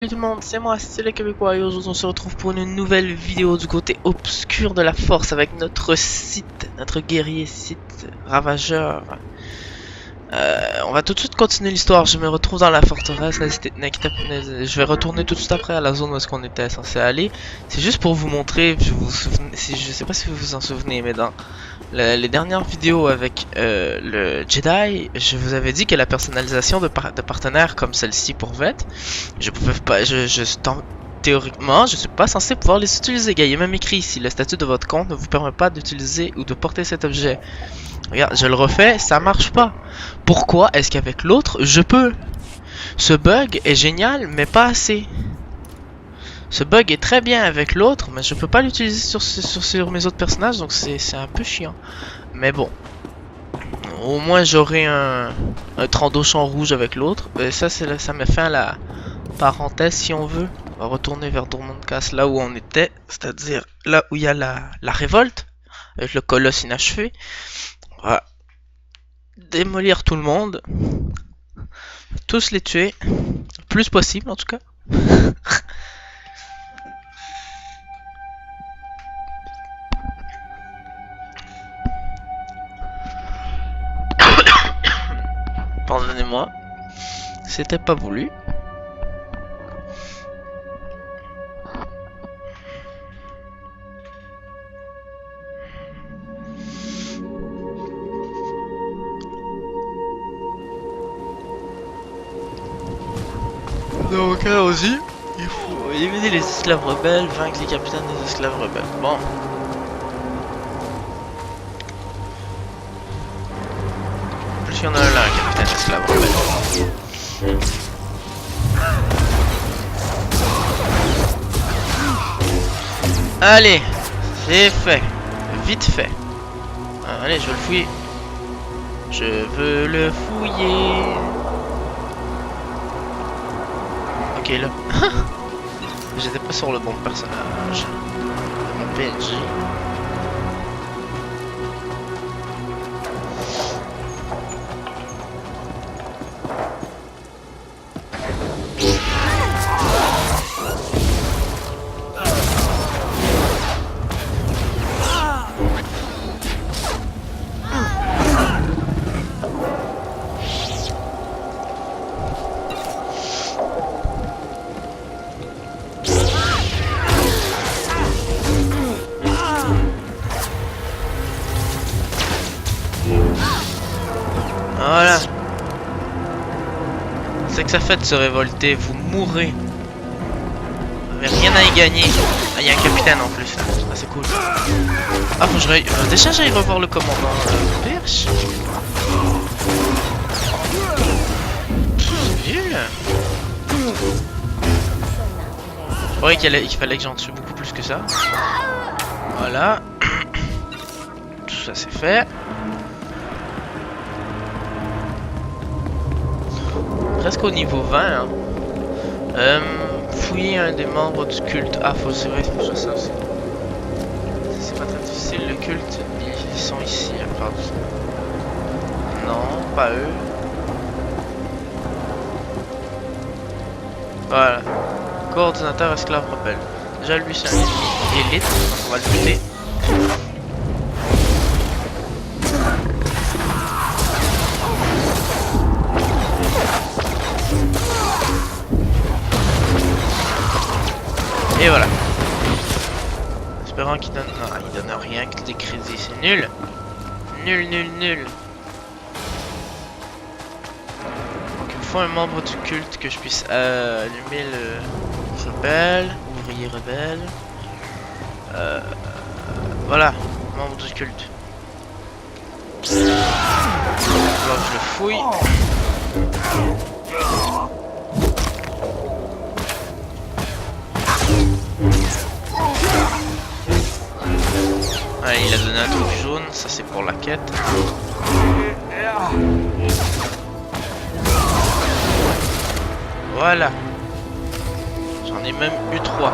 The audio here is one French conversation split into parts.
Salut tout le monde, c'est moi, c'est le Québécois et aujourd'hui on se retrouve pour une nouvelle vidéo du côté obscur de la force avec notre Sith, notre guerrier Sith, ravageur. On va tout de suite continuer l'histoire, je me retrouve dans la forteresse, je vais retourner tout de suite après à la zone où est-ce qu'on était censé aller. C'est juste pour vous montrer, je sais pas si vous vous en souvenez, mais dans les dernières vidéos avec le Jedi, je vous avais dit que la personnalisation de partenaires comme celle-ci pour Veth, je pouvais pas, théoriquement, je suis pas censé pouvoir les utiliser. Il y a même écrit ici, le statut de votre compte ne vous permet pas d'utiliser ou de porter cet objet. Regarde, je le refais, ça marche pas. Pourquoi est-ce qu'avec l'autre, je peux? Ce bug est génial, mais pas assez. Ce bug est très bien avec l'autre, mais je peux pas l'utiliser sur mes autres personnages, donc c'est un peu chiant. Mais bon. Au moins j'aurai un Trandoshan rouge avec l'autre. Et ça, ça met fin à la parenthèse si on veut. On va retourner vers Dormoncass, là où on était. C'est-à-dire là où il y a la révolte. Avec le colosse inachevé. On va démolir tout le monde. Tous les tuer. Le plus possible en tout cas. Pardonnez-moi. C'était pas voulu. Donc allons-y. Il faut éliminer les esclaves rebelles, vaincre les capitaines des esclaves rebelles. Bon. En plus il y en a un là, un capitaine d'esclaves rebelles. Allez, c'est fait. Vite fait. Allez, je veux le fouiller. Je veux le fouiller. Ok, là. J'étais pas sur le bon personnage. Mon PNJ. Voilà. C'est que ça fait de se révolter, vous mourrez. Vous n'avez rien à y gagner. Ah, il y a un capitaine en plus là. Ah, c'est cool. Ah, faut que déjà j'aille revoir le commandant Birch. C'est nul. Je croyais qu'il fallait que j'en tue beaucoup plus que ça. Voilà. Tout ça c'est fait. Presque au niveau 20 hein. Fouiller un des membres du culte. Ah faut c'est vrai, faut ça aussi. C'est pas très difficile, le culte, ils sont ici à part ça. Non, pas eux. Voilà. Coordinateur esclave rebelle. Déjà lui c'est un ennemi élite, donc on va le buter. Et voilà. Espérant qu'il donne... Non, il donne rien que des crédits, c'est nul. Nul, nul, nul. Donc il me faut un membre du culte que je puisse allumer le rebelle, ouvrier rebelle. Voilà, membre du culte. Alors je le fouille. Allez, il a donné un truc jaune, ça c'est pour la quête. Voilà. J'en ai même eu 3.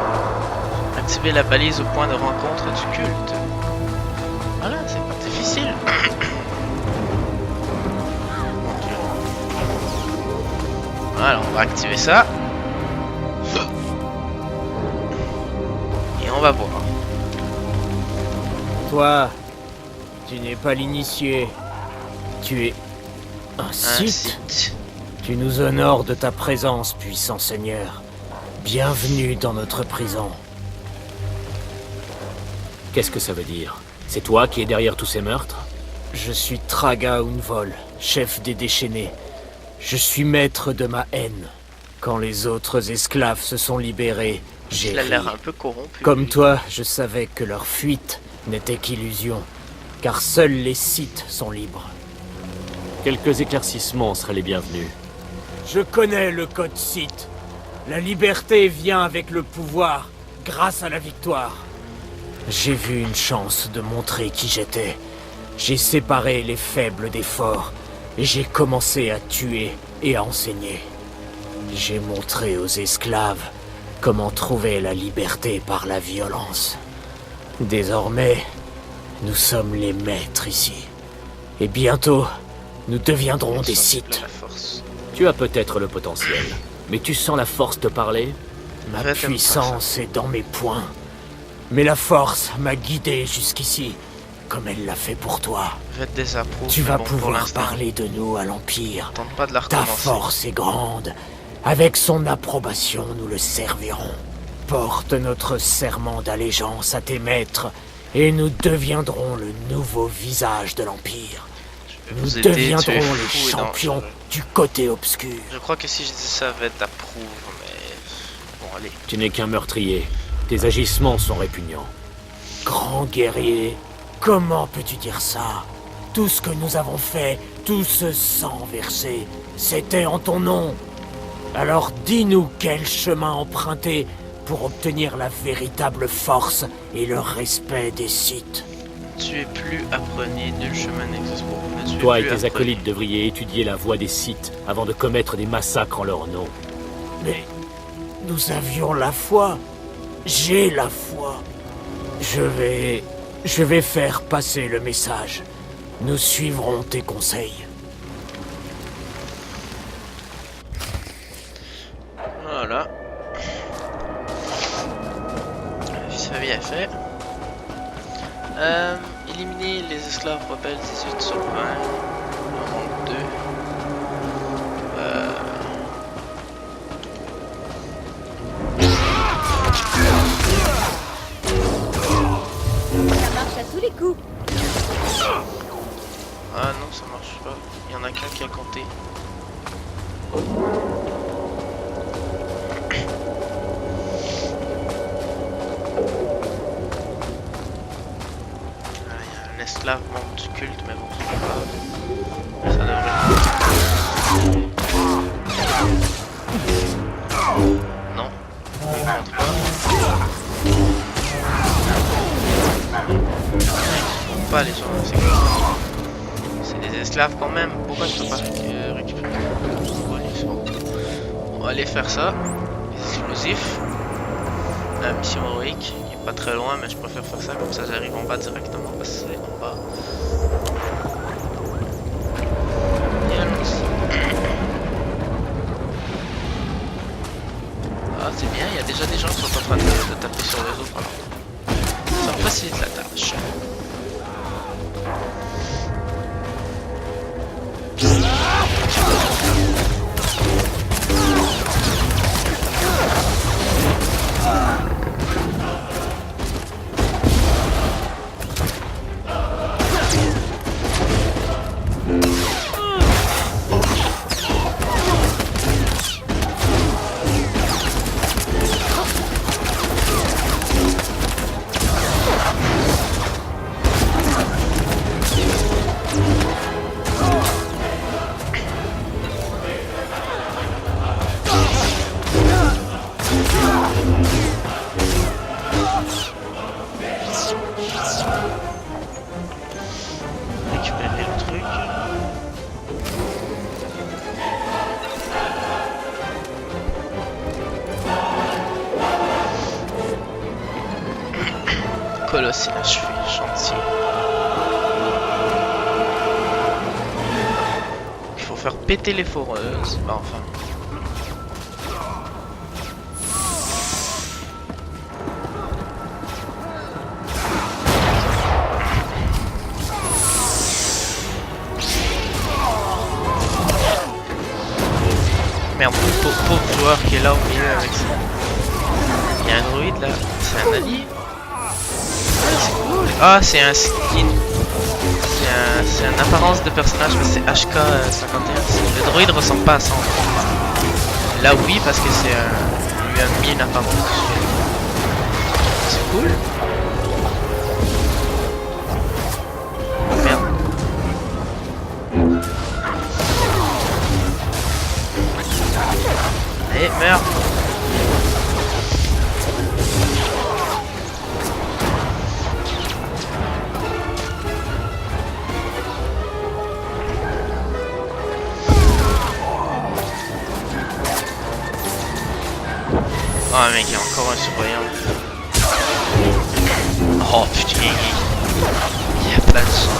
Activer la balise au point de rencontre du culte. Voilà, c'est pas difficile. Voilà, on va activer ça. va voir. Toi, tu n'es pas l'initié. Tu es un Sith. Tu nous honores de ta présence, puissant Seigneur. Bienvenue dans notre prison. Qu'est-ce que ça veut dire? C'est toi qui es derrière tous ces meurtres? Je suis Traga Unvol, chef des déchaînés. Je suis maître de ma haine. Quand les autres esclaves se sont libérés, j'ai Il a ri. l'air un peu corrompu. Comme toi, je savais que leur fuite n'était qu'illusion, car seuls les Sith sont libres. Quelques éclaircissements seraient les bienvenus. Je connais le code Sith. La liberté vient avec le pouvoir, grâce à la victoire. J'ai vu une chance de montrer qui j'étais. J'ai séparé les faibles des forts, et j'ai commencé à tuer et à enseigner. J'ai montré aux esclaves comment trouver la liberté par la violence. Désormais, nous sommes les maîtres ici. Et bientôt, nous deviendrons des Sith. Tu as peut-être le potentiel, mais tu sens la force te parler? Ma puissance est dans mes poings. Mais la force m'a guidé jusqu'ici, comme elle l'a fait pour toi. Tu vas pouvoir parler de nous à l'Empire. Ta force est grande. Avec son approbation, nous le servirons. Porte notre serment d'allégeance à tes maîtres, et nous deviendrons le nouveau visage de l'Empire. Nous deviendrons les champions du côté obscur. Je crois que si je dis ça, va être approuvé, mais... Bon, allez. Tu n'es qu'un meurtrier. Tes agissements sont répugnants. Grand guerrier, comment peux-tu dire ça? Tout ce que nous avons fait, tout ce sang versé, c'était en ton nom. Alors dis-nous quel chemin emprunter pour obtenir la véritable force et le respect des Sith. Tu es plus apprenez, nul chemin n'existe pour vous. Toi et tes acolytes devriez étudier la voie des Sith avant de commettre des massacres en leur nom. Mais nous avions la foi. J'ai la foi. Je vais faire passer le message. Nous suivrons tes conseils. Voilà. Ça bien fait. Éliminer les esclaves rebelles 18 sur 20. Le 2. Ça marche à tous les coups. Ah non, ça marche pas. Il y en a qu'un qui a compté. L'esclave membre du culte, mais bon, c'est pas grave. Ça devrait. Non, il rentre pas. Pas les gens, c'est des esclaves quand même. Pourquoi je peux pas récupérer le bonus? On va aller faire ça. Les explosifs. La mission héroïque. Pas très loin, mais je préfère faire ça comme ça j'arrive en bas directement parce que c'est en bas. Et allons-y. Ah, c'est bien, il y a déjà des gens qui sont en train de taper sur les autres. Alors. Ça facilite la tâche. Colosse et la cheville, chantier. Il faut faire péter les foreuses. Bah, enfin. là au milieu avec ça. Il y a un droïde là. C'est un allié. Ah, c'est un skin. C'est une apparence de personnage, mais c'est HK51. Le droïde ressemble pas à ça. Là, oui, parce que c'est lui a mis une apparence. C'est cool. Merde. Allez, meurs. Oh mec, il y a encore un surveillant. Oh putain, il y a plein de sang.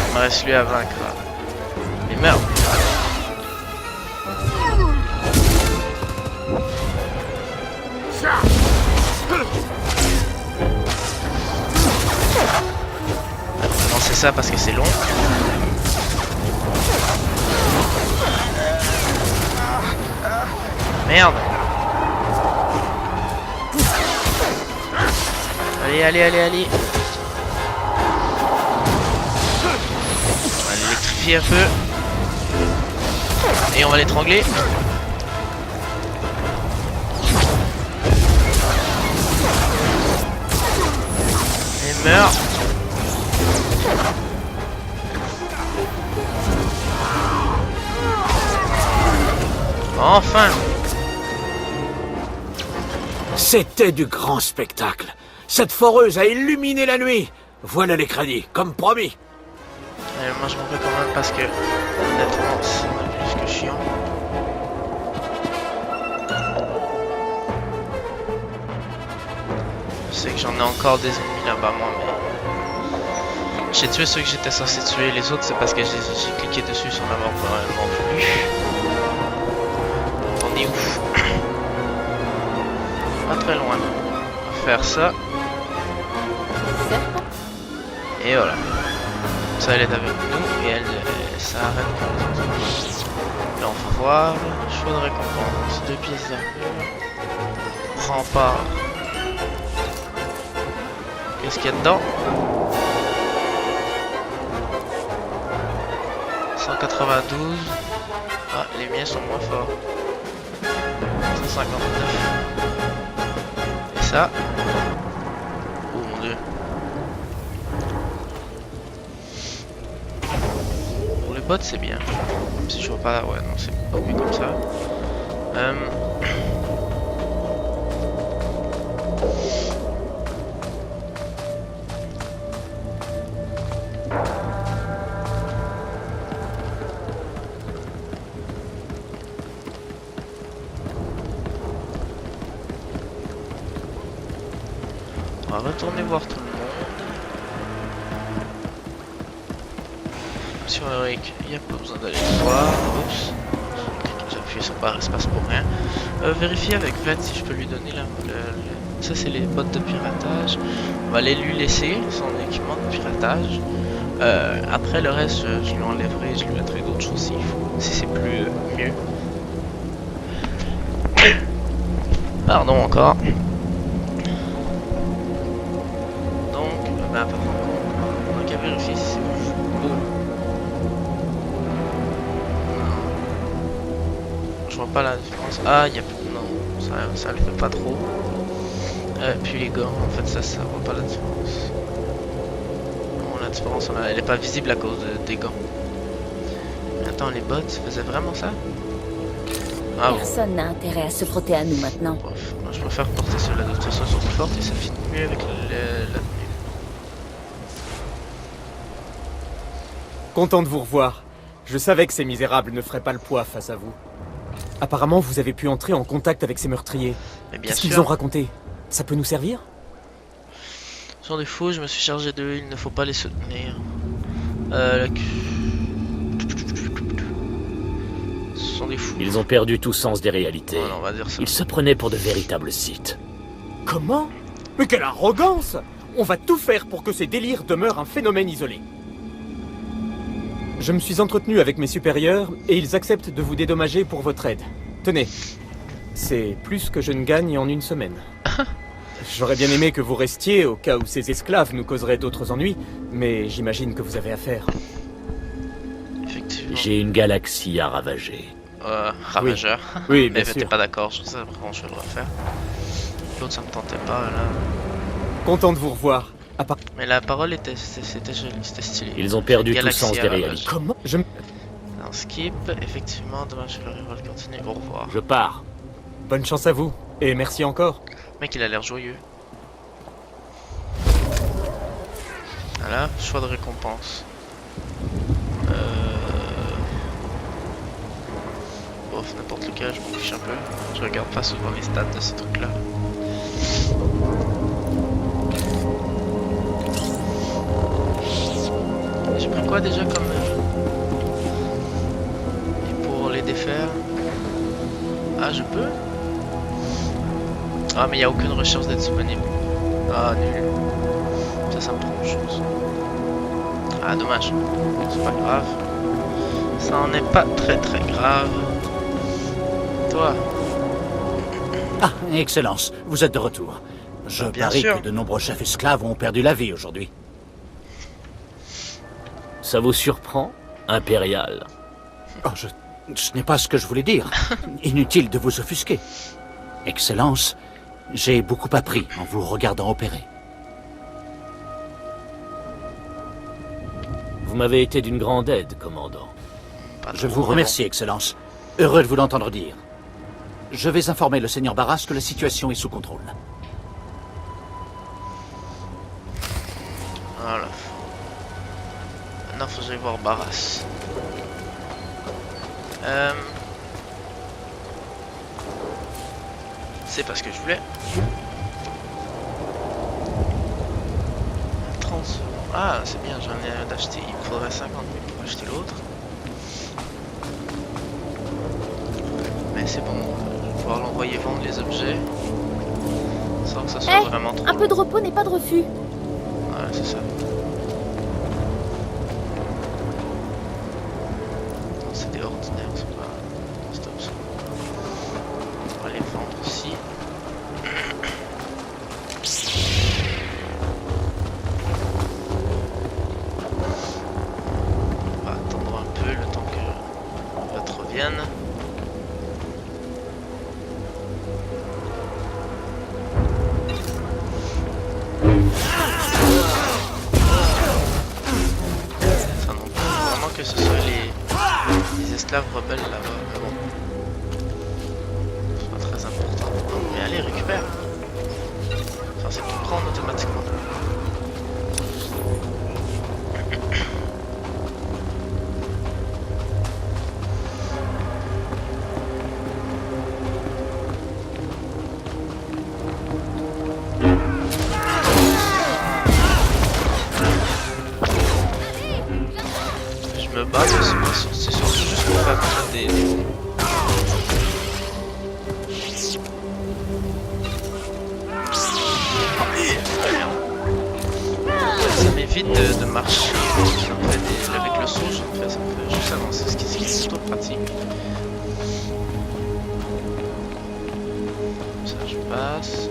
Il me reste lui à vaincre. Mais merde. Non, c'est ça parce que c'est long. Merde. Allez, allez, allez, allez. On va l'électrifier un peu. Et on va l'étrangler. Et meurt. Enfin. C'était du grand spectacle. Cette foreuse a illuminé la nuit. Voilà les crédits, comme promis. Moi je m'en vais quand même parce que honnêtement c'est plus que chiant. Je sais que j'en ai encore des ennemis là-bas moi, mais j'ai tué ceux que j'étais censé tuer. Les autres c'est parce que j'ai cliqué dessus sans l'avoir vraiment voulu. On est où? Pas très loin. On va faire ça. Et voilà. Ça elle est avec nous et elle s'arrête pour les autres. Là on va voir. Choix de récompense. 2 pièces d'armure. Rempart. Qu'est-ce qu'il y a dedans? 192. Ah, les miens sont moins forts. 159. Et ça. Oh mon dieu. Pour les bots c'est bien. Même si je vois pas. Ouais non c'est pas mieux comme ça. On va retourner voir tout le monde. Sur Eric, il n'y a pas besoin d'aller le voir. Oups. J'ai appuyé sur barre espace pour rien. Vérifier avec Vlad si je peux lui donner là. Ça c'est les bottes de piratage. On va aller lui laisser son équipement de piratage. Après le reste je lui enlèverai, je lui mettrai d'autres choses s'il faut. Si c'est plus mieux. Pardon encore. On a qu'à vérifier si c'est bon. Je vois pas la différence. Ah, il y a non, ça le fait pas trop. Puis les gants, en fait ça voit pas la différence. Bon, la différence elle est pas visible à cause des gants. Mais attends, les bots faisaient vraiment ça? Ah bon. Personne n'a intérêt à se frotter à nous maintenant. Bref, moi, je préfère porter ceux-là de toute façon, ils sont plus fortes et ça fit mieux avec la tenue. Content de vous revoir. Je savais que ces misérables ne feraient pas le poids face à vous. Apparemment, vous avez pu entrer en contact avec ces meurtriers. Qu'est-ce qu'ils ont raconté? Ça peut nous servir? Sans défaut, je me suis chargé d'eux, il ne faut pas les soutenir. Ce sont des fous. Ils ont perdu tout sens des réalités. Voilà, on va dire ça. Ils se prenaient pour de véritables Sith. Comment? Mais quelle arrogance! On va tout faire pour que ces délires demeurent un phénomène isolé. Je me suis entretenu avec mes supérieurs et ils acceptent de vous dédommager pour votre aide. Tenez. C'est plus que je ne gagne en une semaine. J'aurais bien aimé que vous restiez au cas où ces esclaves nous causeraient d'autres ennuis, mais j'imagine que vous avez affaire. Effectivement. J'ai une galaxie à ravager. Ravageur. Oui, mais bien t'es sûr. pas d'accord, je sais vraiment je vais le refaire. L'autre ça me tentait pas là. Content de vous revoir. Mais la parole c'était joli, c'était stylé. Ils ont perdu tout Galaxie sens à des ravager. réalités. Comment je... Un skip, effectivement, dommage que le reroll continue. Au revoir. Je pars. Bonne chance à vous, et merci encore. Mec, il a l'air joyeux. Voilà, choix de récompense. Bof, n'importe lequel, je m'en fiche un peu. Je regarde pas souvent les stats de ces trucs-là. J'ai pris quoi déjà comme... Et pour les défaire... Ah, je peux? Ah, mais il n'y a aucune recherche d'être disponible. Ah, nul. Ça me prend une chose. Ah, dommage. C'est pas grave. Ça en est pas très grave. Toi. Ah, Excellence, vous êtes de retour. Je Bien parie sûr. que de nombreux chefs esclaves ont perdu la vie aujourd'hui. Ça vous surprend, Impérial? Oh, ce n'est pas ce que je voulais dire. Inutile de vous offusquer. Excellence, j'ai beaucoup appris en vous regardant opérer. Vous m'avez été d'une grande aide, commandant. Pas Je trop, vous mais remercie, Excellence. Heureux de vous l'entendre dire. Je vais informer le seigneur Barras que la situation est sous contrôle. bon. Voilà. Maintenant, faut que j'aille voir Barras. C'est pas ce que je voulais. 30 secondes. Ah, c'est bien, j'en ai un d'acheter. Il me faudrait 50 000 pour acheter l'autre. Mais c'est bon, je vais pouvoir l'envoyer vendre les objets. Sans que ça soit vraiment trop. Un peu de repos n'est pas de refus. Ouais, c'est ça. Non, c'est des ordinaires, c'est pas. Stop ça. On va les vendre aussi. On va attendre un peu le temps que l'autre revienne. Ça non plus, vraiment que ce soit les esclaves rebelles là-bas, mais bon. C'est pas très important. Mais allez, récupère. Enfin, c'est tout prendre automatiquement. Je me bats, mais c'est surtout juste pour faire battre des... Très bien. Ça m'évite de marcher. Ça me fait avec le saut, ça me fait juste avancer, ce qui est plutôt pratique. Comme ça, je passe.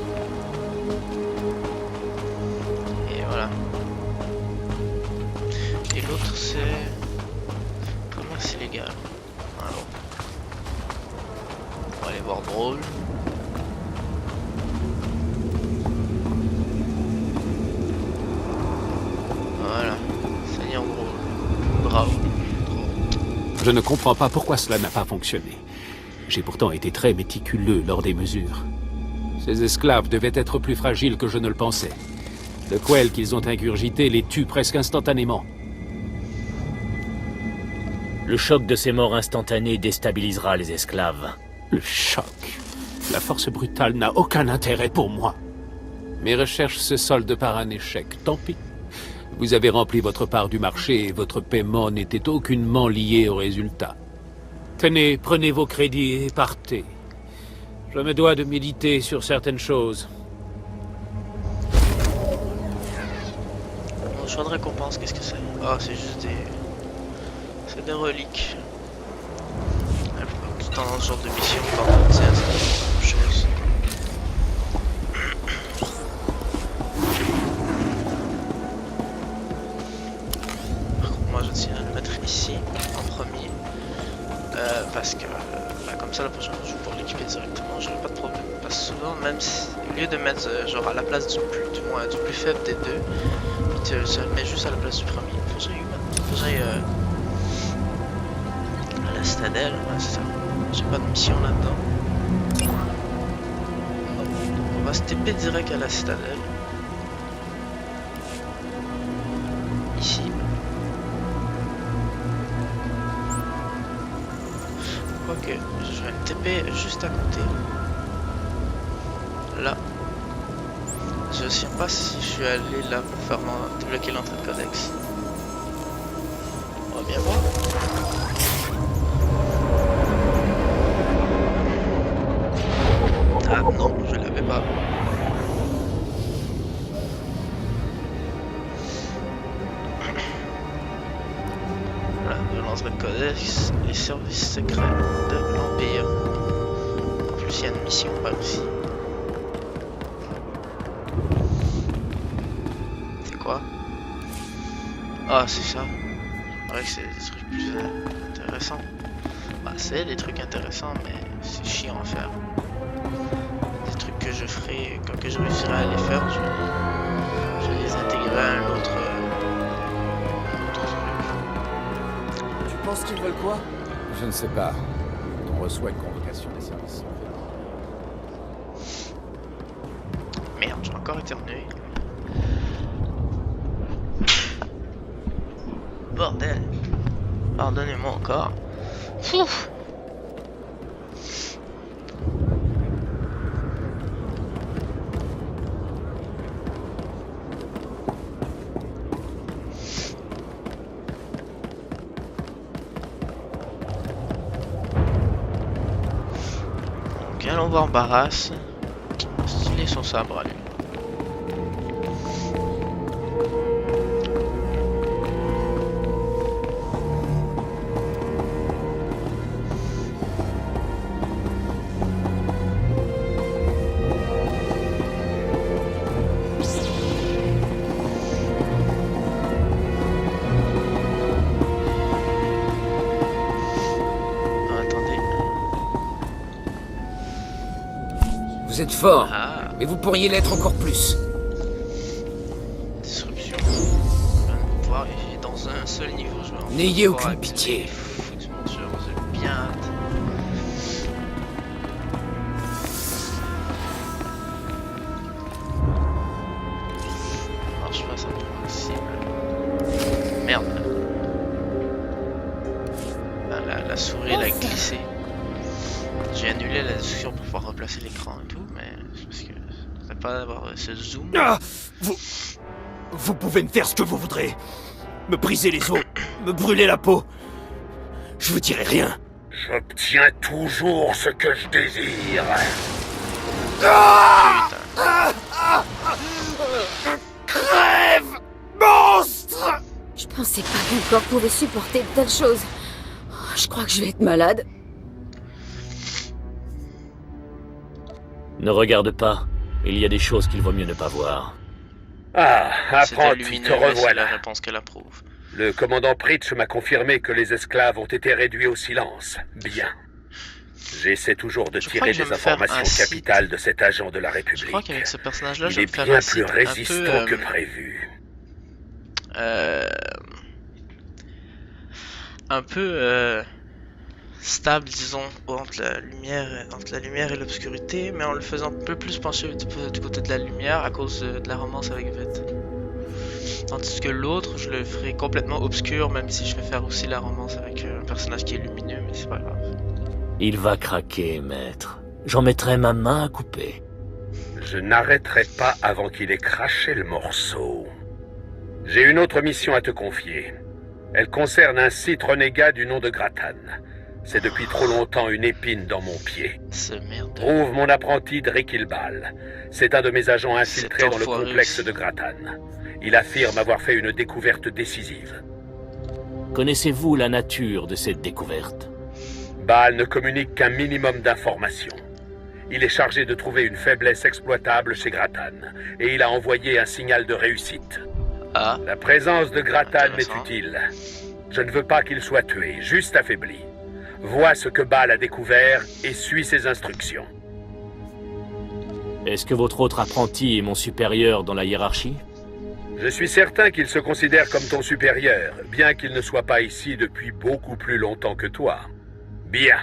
Et voilà. Et l'autre, c'est... commerce illégal. Alors. On va aller voir Brawl. Voilà. Seigneur Brawl. Bravo. Je ne comprends pas pourquoi cela n'a pas fonctionné. J'ai pourtant été très méticuleux lors des mesures. Ces esclaves devaient être plus fragiles que je ne le pensais. Le quel qu'ils ont ingurgité les tue presque instantanément. Le choc de ces morts instantanées déstabilisera les esclaves. Le choc. La force brutale n'a aucun intérêt pour moi. Mes recherches se soldent par un échec, tant pis. Vous avez rempli votre part du marché et votre paiement n'était aucunement lié au résultat. Tenez, prenez vos crédits et partez. Je me dois de méditer sur certaines choses. Mon choix de récompense, qu'est-ce que c'est? Ah, c'est juste des... c'est des reliques. Ah, pourquoi tu temps dans ce genre de mission quand on tient cette chose. Par contre, moi je tiens à le mettre ici en premier. Parce que comme ça la prochaine fois je vais pouvoir l'équiper directement, j'aurai pas de problème. Parce que souvent, même si, au lieu de mettre genre à la place du plus faible des deux, tu le mets juste à la place du premier. Faut que j'aille à la Citadelle, ouais c'est ça. J'ai pas de mission là-dedans. On va se TP direct à la Citadelle. Ici. Quoique, je vais me TP juste à côté. Là. Je sais pas si je suis allé là pour faire débloquer l'entrée de codex. On va bien voir. Ah non, je l'avais pas. Voilà, de l'entrée de codex, les services secrets de l'Empire. En plus, il y a une mission par ici. C'est quoi? Ah, c'est ça. C'est vrai que c'est des trucs plus intéressants. Bah, c'est des trucs intéressants, mais c'est chiant à faire. Des trucs que je ferai, quand que je réussirai à les faire, je vais les intégrer à un autre truc. Tu penses qu'ils veulent quoi? Je ne sais pas. On reçoit une convocation des services. Merde, j'ai encore éternué. Bordel. Pardonnez-moi encore. Ouf. Donc allons voir Barras. Stylé son sabre à lui. Vous êtes fort, Ah, mais vous pourriez l'être encore plus. disruption. Je viens de pouvoir est dans un seul niveau. Je vais en N'ayez pouvoir aucune accéder. pitié. Foutu mon Dieu, j'ai bien hâte. Alors je passe un peu la cible. Merde. Ah, la souris elle a glissé. J'ai annulé la discussion pour pouvoir replacer l'écran et tout, mais c'est parce que ça ne pas avoir ce zoom. Ah, vous pouvez me faire ce que vous voudrez. Me briser les os, me brûler la peau. Je vous dirai rien. J'obtiens toujours ce que je désire. Crève, monstre! Je pensais pas qu'un corps pouvait supporter de telles choses. Oh, je crois que je vais être malade. Ne regarde pas. Il y a des choses qu'il vaut mieux ne pas voir. Ah, C'est apprenti, lumineux, te mais c'est la revoilà. réponse qu'elle approuve. Le commandant Pritch m'a confirmé que les esclaves ont été réduits au silence. Bien. J'essaie toujours de Je tirer crois que je des vais me faire informations un site. capitales de cet agent de la Je République. crois qu'avec ce personnage-là, je Il vais est me faire bien un plus site résistant que un peu, prévu. un peu stable, disons, entre la lumière et l'obscurité, mais en le faisant un peu plus pencher du côté de la lumière à cause de la romance avec Veth. Tandis que l'autre, je le ferai complètement obscur, même si je vais faire aussi la romance avec un personnage qui est lumineux, mais c'est pas grave. Il va craquer, maître. J'en mettrai ma main à couper. Je n'arrêterai pas avant qu'il ait craché le morceau. J'ai une autre mission à te confier. Elle concerne un site renégat du nom de Gratan. C'est depuis trop longtemps une épine dans mon pied. Ce merde. Trouve mon apprenti Drikilbal. C'est un de mes agents infiltrés dans le enfoiré complexe aussi. de Gratan. Il affirme avoir fait une découverte décisive. Connaissez-vous la nature de cette découverte? Baal ne communique qu'un minimum d'informations. Il est chargé de trouver une faiblesse exploitable chez Grattan, et il a envoyé un signal de réussite. Ah. La présence de Grattan m'est utile. Je ne veux pas qu'il soit tué, juste affaibli. Vois ce que Baal a découvert et suis ses instructions. Est-ce que votre autre apprenti est mon supérieur dans la hiérarchie? Je suis certain qu'il se considère comme ton supérieur, bien qu'il ne soit pas ici depuis beaucoup plus longtemps que toi. Bien.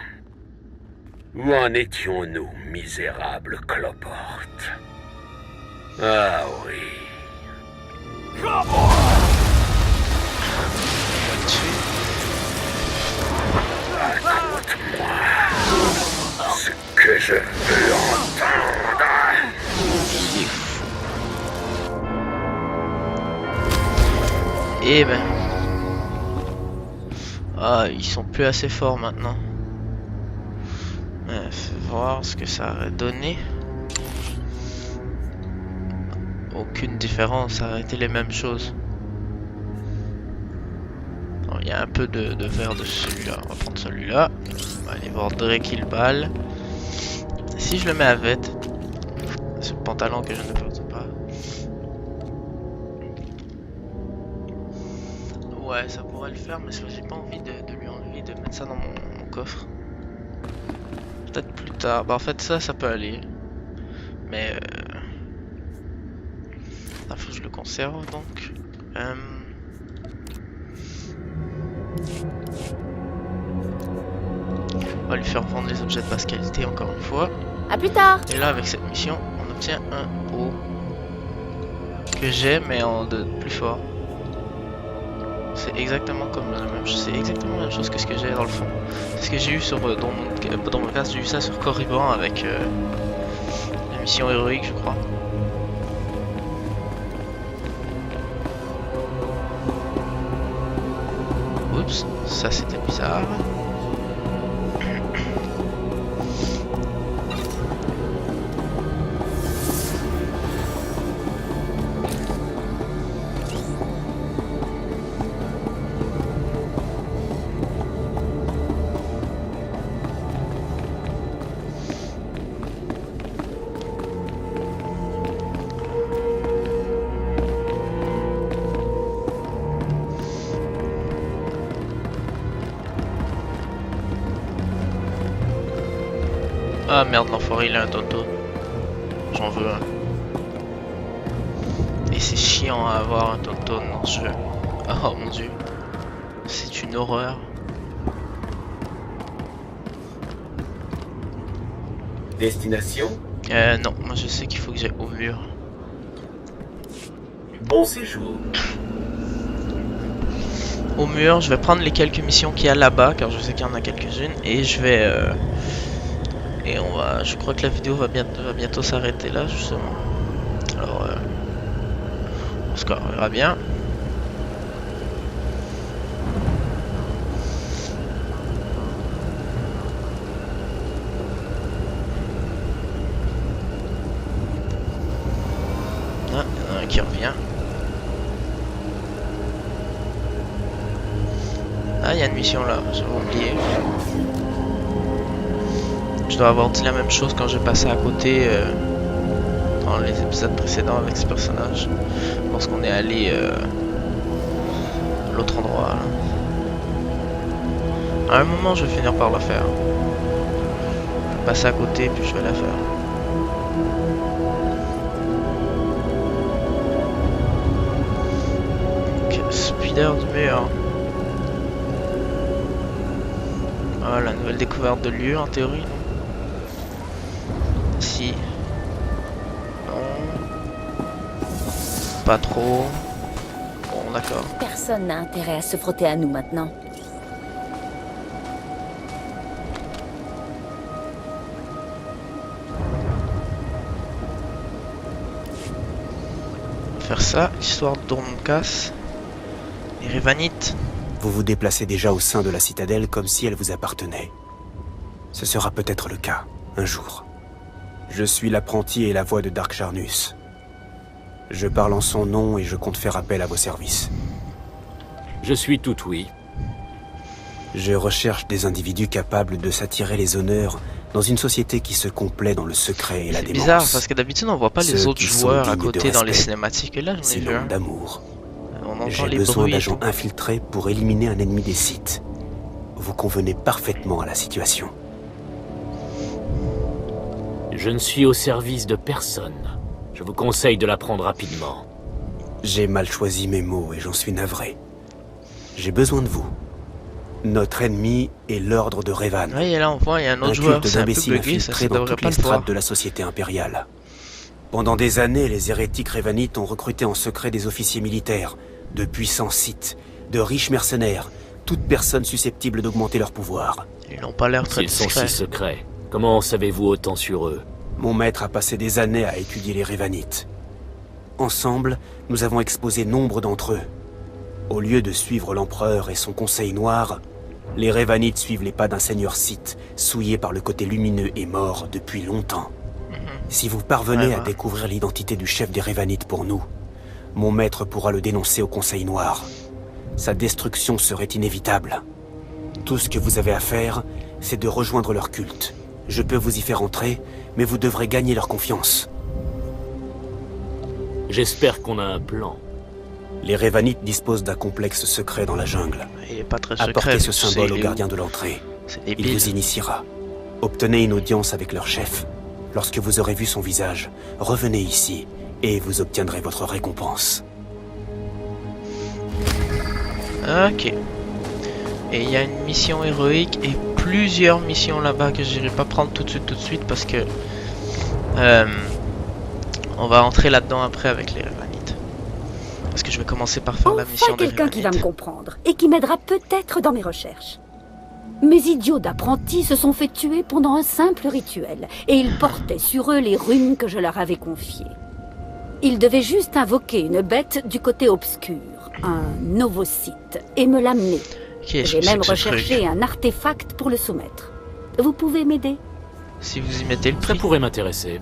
Où en étions-nous, misérable cloporte? Ah oui. Raconte-moi ce que je veux entendre. Eh ben... Ah, ils sont plus assez forts maintenant. Fais voir ce que ça aurait donné. Aucune différence, ça aurait été les mêmes choses. Il y a un peu de vert de celui-là. On va prendre celui-là. On va aller voir Drake Baal. Si je le mets à vête, ce pantalon que je ne porte pas. Ouais, ça pourrait le faire, mais j'ai pas envie de lui enlever, de mettre ça dans mon coffre. Peut-être plus tard. Bah en fait ça peut aller. Mais il faut que je le conserve donc. On va lui faire vendre les objets de basse qualité encore une fois. À plus tard. Et là avec cette mission on obtient un haut que j'ai mais en de plus fort. C'est exactement comme la même chose, c'est exactement la même chose que ce que j'ai dans le fond. C'est ce que j'ai eu sur dans mon cas, j'ai eu ça sur Corriban avec la mission héroïque je crois. Oups, ça c'était bizarre. Ah merde, l'enfoiré il a un tonton. J'en veux un. Et c'est chiant à avoir un tonton dans ce jeu. Oh mon dieu. C'est une horreur. Destination? Non, moi je sais qu'il faut que j'aille au mur. Bon séjour. Au mur, je vais prendre les quelques missions qu'il y a là-bas, car je sais qu'il y en a quelques-unes, et je vais... Et on va... Je crois que la vidéo va bientôt s'arrêter là, justement. Alors... on verra bien. Ah, il y en a un qui revient. Ah, il y a une mission là, j'avais oublié. Je dois avoir dit la même chose quand j'ai passé à côté dans les épisodes précédents avec ce personnage. Lorsqu'on est allé à l'autre endroit là. À un moment je vais finir par la faire. Je vais passer à côté puis je vais la faire. Ok, speeder du mur. Ah, la nouvelle découverte de lieu en théorie. Non. Si. Non. Pas trop. Bon, d'accord. Personne n'a intérêt à se frotter à nous maintenant. Faire ça, histoire de Dormcasse et Revanite. Vous vous déplacez déjà au sein de la citadelle comme si elle vous appartenait. Ce sera peut-être le cas, un jour. Je suis l'apprenti et la voix de Dark Charnus. Je parle en son nom et je compte faire appel à vos services. Je suis tout oui. Je recherche des individus capables de s'attirer les honneurs dans une société qui se complaît dans le secret et la démence. C'est bizarre parce que d'habitude on voit pas les autres joueurs à côté dans les cinématiques et là j'en ai vu un. D'amour. On entend J'ai les besoin bruits. d'agents infiltrés pour éliminer un ennemi des Sith. Vous convenez parfaitement à la situation. Je ne suis au service de personne. Je vous conseille de la prendre rapidement. J'ai mal choisi mes mots et j'en suis navré. J'ai besoin de vous. Notre ennemi est l'ordre de Revan. Oui, et là on voit, il y a un autre joueur, c'est un peu bugué, ça dans devrait toutes pas les le voir. strates de la société impériale. Pendant des années, les hérétiques Revanites ont recruté en secret des officiers militaires, de puissants Sith, de riches mercenaires, toute personne susceptible d'augmenter leur pouvoir. Ils n'ont pas l'air très S'ils sont discrets. si secrets, comment savez-vous autant sur eux? Mon maître a passé des années à étudier les Revanites. Ensemble, nous avons exposé nombre d'entre eux. Au lieu de suivre l'empereur et son conseil noir, les Revanites suivent les pas d'un seigneur Sith, souillé par le côté lumineux et mort depuis longtemps. Si vous parvenez à découvrir l'identité du chef des Revanites pour nous, mon maître pourra le dénoncer au conseil noir. Sa destruction serait inévitable. Tout ce que vous avez à faire, c'est de rejoindre leur culte. Je peux vous y faire entrer, mais vous devrez gagner leur confiance. J'espère qu'on a un plan. Les Revanites disposent d'un complexe secret dans la jungle. Il est pas très secret. Apportez ce tu sais, symbole il au est gardien où. de l'entrée. C'est Il débile. vous initiera. Obtenez une audience avec leur chef. Lorsque vous aurez vu son visage, revenez ici et vous obtiendrez votre récompense. Ok. Et il y a une mission héroïque et plusieurs missions là-bas que j'irai pas prendre tout de suite parce que on va entrer là-dedans après avec les Revanites. Parce que je vais commencer par faire la mission Enfin, des quelqu'un qui va me Revanites. comprendre et qui m'aidera peut-être dans mes recherches. Mes idiots d'apprentis se sont fait tuer pendant un simple rituel et ils portaient sur eux les runes que je leur avais confiées. Ils devaient juste invoquer une bête du côté obscur, un novocyte, et me l'amener. J'ai même recherché un artefact pour le soumettre. Vous pouvez m'aider? Si vous y mettez le prix. Ça pourrait m'intéresser.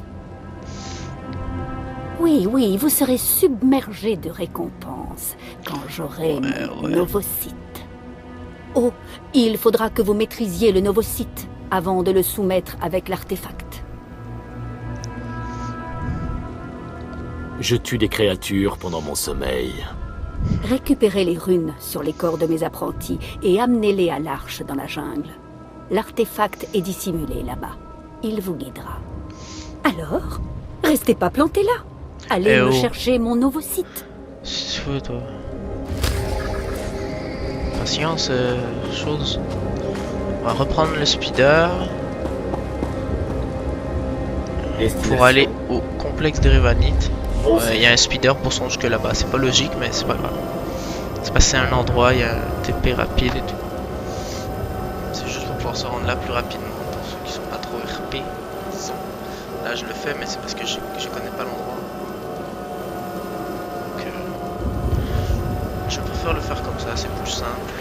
Oui, oui, vous serez submergé de récompenses quand j'aurai mon novocyte. Oh, il faudra que vous maîtrisiez le novocyte avant de le soumettre avec l'artefact. Je tue des créatures pendant mon sommeil. Récupérez les runes sur les corps de mes apprentis et amenez-les à l'arche dans la jungle. L'artefact est dissimulé là-bas. Il vous guidera. Alors, restez pas plantés là. Allez me chercher mon novocyte. Fou, toi. Patience, chose. On va reprendre le speeder pour aller au complexe des Revanites. Il y a un speeder pour son jusque là-bas. C'est pas logique, mais c'est pas grave. C'est passé à un endroit, il y a un TP rapide et tout. C'est juste pour pouvoir se rendre là plus rapidement pour ceux qui sont pas trop RP. Là, je le fais, mais c'est parce que je connais pas l'endroit. Donc, je préfère le faire comme ça, c'est plus simple.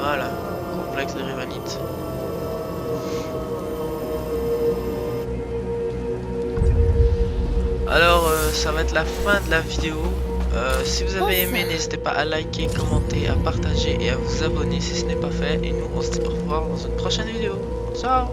Voilà, complexe des Revanites. Alors, ça va être la fin de la vidéo. Si vous avez aimé, n'hésitez pas à liker, commenter, à partager et à vous abonner si ce n'est pas fait. Et nous, on se dit au revoir dans une prochaine vidéo. Ciao!